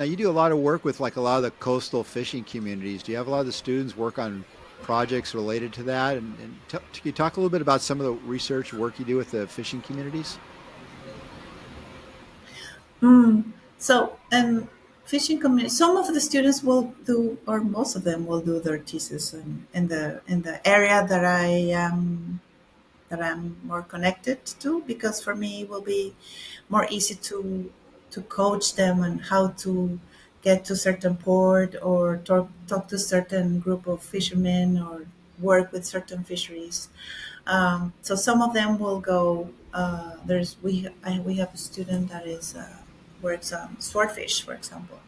Now you do a lot of work with like a lot of the coastal fishing communities. Do you have a lot of the students work on projects related to that? And can you talk a little bit about some of the research work you do with the fishing communities? So, fishing community. Some of the students will do, or most of them will do their thesis in the area that I'm more connected to, because for me it will be more easy to coach them on how to get to certain port, or talk to certain group of fishermen, or work with certain fisheries. So some of them will go. We have a student that is works on swordfish, for example.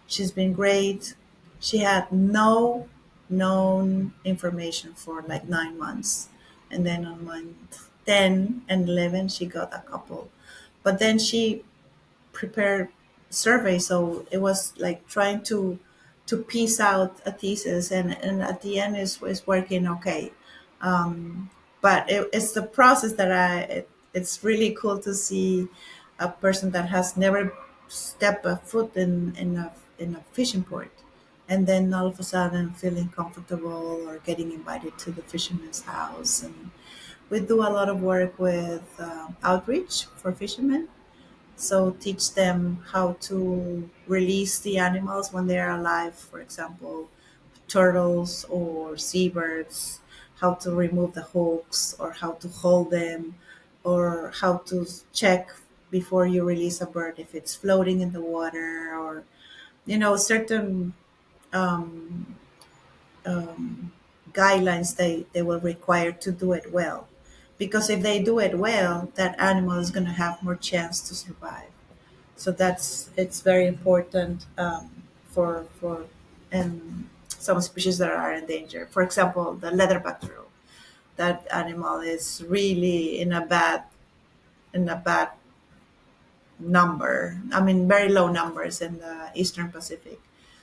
She's been great. She had no known information for like 9 months, and then on month 10 and 11 she got a couple. But then she prepared survey, so it was like trying to piece out a thesis, and at the end is working okay. But it's the process that it's really cool to see a person that has never stepped a foot in a fishing port, and then all of a sudden feeling comfortable or getting invited to the fisherman's house. And we do a lot of work with outreach for fishermen, so teach them how to release the animals when they are alive, for example, turtles or seabirds, how to remove the hooks, or how to hold them, or how to check before you release a bird if it's floating in the water, or certain um, guidelines they will require to do it well. Because if they do it well, that animal is going to have more chance to survive. So it's very important for some species that are endangered. For example, the leatherback turtle. That animal is really in a bad number. I mean, very low numbers in the Eastern Pacific.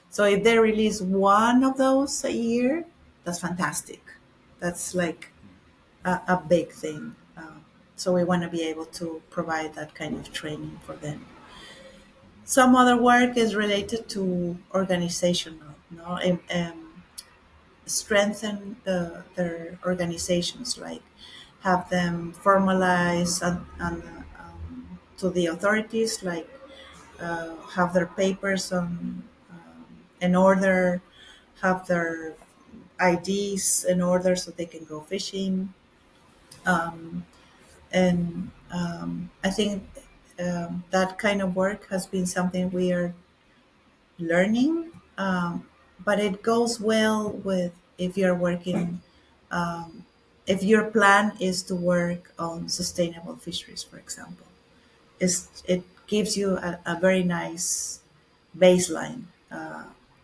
So if they release one of those a year, that's fantastic. That's like a big thing. So we want to be able to provide that kind of training for them. Some other work is related to organizational, strengthen their organizations, like have them formalize to the authorities, like have their papers on in order, have their IDs in order so they can go fishing. And I think that kind of work has been something we are learning, but it goes well with if you're working, if your plan is to work on sustainable fisheries, for example. It gives you a very nice baseline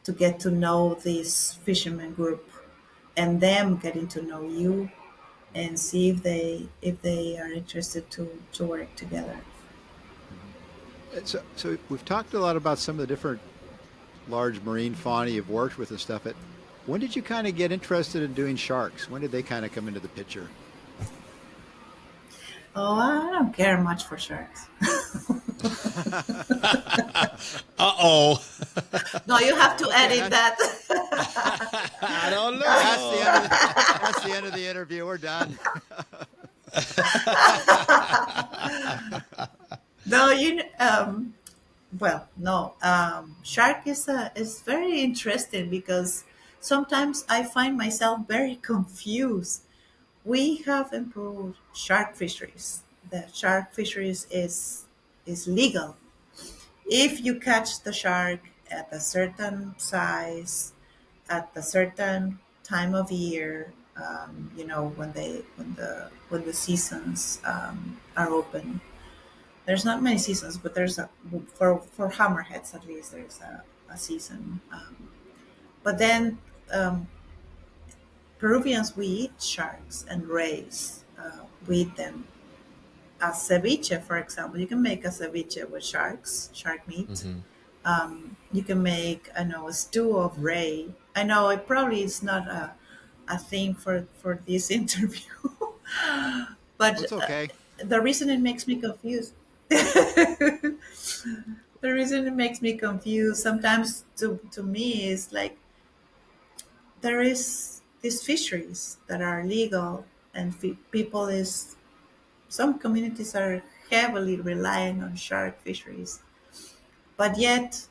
to get to know this fisherman group, and them getting to know you, and see if they are interested to work together. Mhm. So we've talked a lot about some of the different large marine fauna you've worked with and stuff. When did you kind of get interested in doing sharks? When did they kind of come into the picture? Oh, I don't care much for sharks. Uh-oh. No, you have to Okay, edit that. I don't that's the end of know. that's the end of the interview. We're done. No, well, no. Shark is very interesting, because sometimes I find myself very confused. We have improved shark fisheries. The shark fisheries is legal. If you catch the shark at a certain size, at a certain time of year, when the seasons are open. There's not many seasons, but there's for hammerheads at least there's a season. But then Peruvians, we eat sharks and rays. We eat them as ceviche, for example. You can make a ceviche with shark meat. Hmm. You can make, I know, a stew of ray. I know it probably is not a thing for this interview, Well, but it's okay. the reason it makes me confused. The reason it makes me confused sometimes to me is like there is these fisheries that are legal and people is some communities are heavily relying on shark fisheries, but yet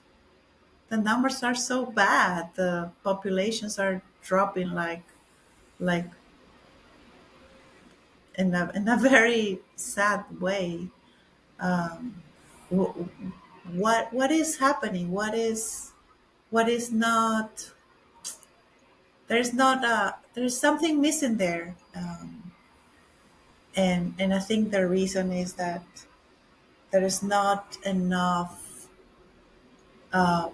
the numbers are so bad. The populations are dropping like in a very sad way. Um, wh- what is happening? What is not? There's not a there's something missing there, and I think the reason is that there is not enough. Uh,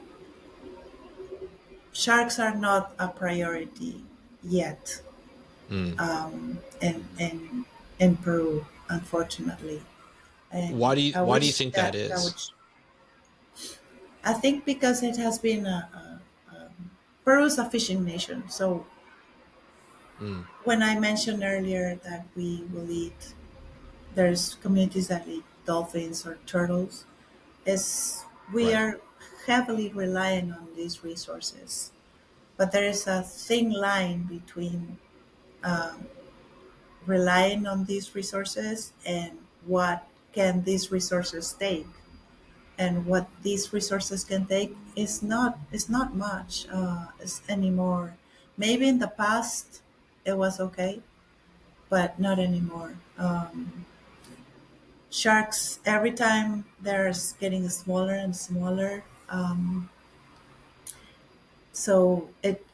Sharks are not a priority yet Mm. in Peru, unfortunately. And I Why do you wish think that that is? would. I think because it has been Peru is a fishing nation. So Mm. when I mentioned earlier that we will eat, there's communities that eat dolphins or turtles. Is we Right. are heavily relying on these resources, but there is a thin line between um, relying on these resources and what can these resources take, and what these resources can take is not much anymore. Maybe in the past it was okay, but not anymore. Sharks every time they're getting smaller and smaller. So it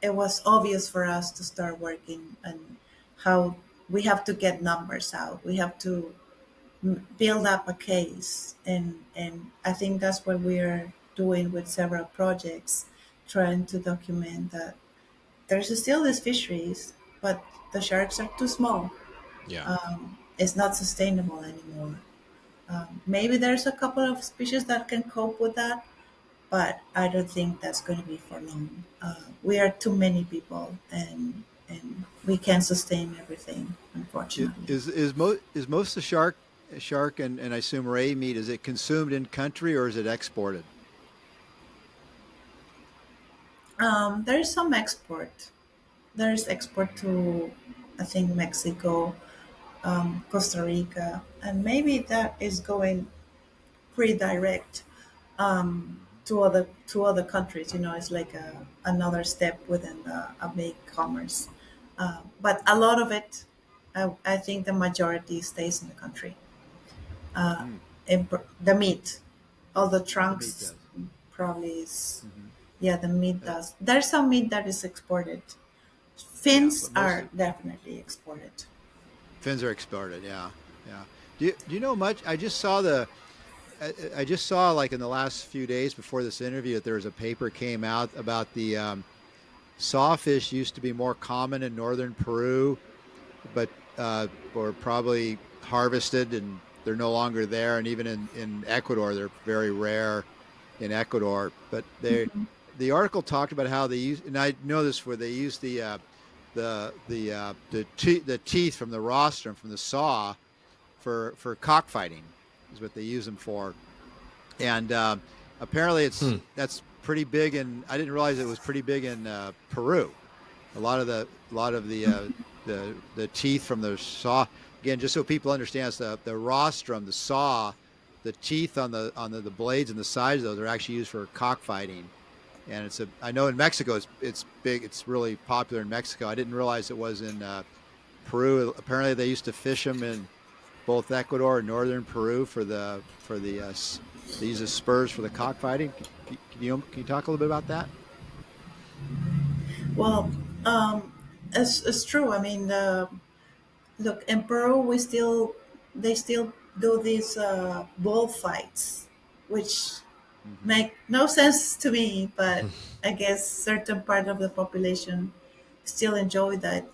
was obvious for us to start working and how we have to get numbers out. We have to build up a case, and I think that's what we're doing with several projects, trying to document that there's still these fisheries, but the sharks are too small. Yeah. It's not sustainable anymore. Maybe there's a couple of species that can cope with that, but I don't think that's going to be for long. We are too many people, and we can't sustain everything, unfortunately. Is most of the shark and I assume ray meat, is it consumed in country or is it exported? There's some export. There's export to, I think, Mexico, Costa Rica, and maybe that is going pretty direct to other countries. You know, it's like another step within a big commerce. But a lot of it, I think, the majority stays in the country. Hmm. The meat, all the The meat trunks, does. probably is. Hmm. Yeah, the meat Uh, does. There's some meat that is exported. yeah, Fins but most are definitely exported. fins are exported. Yeah, yeah. Do you know much? I just saw like in the last few days before this interview that there was a paper came out about the sawfish used to be more common in northern Peru, but were probably harvested and they're no longer there. And even in Ecuador, they're very rare in Ecuador. But the article talked about how they use, and I know this where they use the teeth from the rostrum from the saw for cockfighting is what they use them for, and apparently Hmm. that's pretty big. And I didn't realize it was pretty big in Peru. A lot of the teeth from the saw, again, just so people understand, it's the rostrum, the saw, the teeth on the blades and the sides of those are actually used for cockfighting. And I know in Mexico it's big, it's really popular in Mexico. I didn't realize it was in Peru. Apparently they used to fish them in both Ecuador and northern Peru for the they use the spurs for the cockfighting. Can you talk a little bit about that? Well, it's true. I mean, look, in Peru, they still do these bullfights, which Hmm. make no sense to me, but I guess certain part of the population still enjoy that.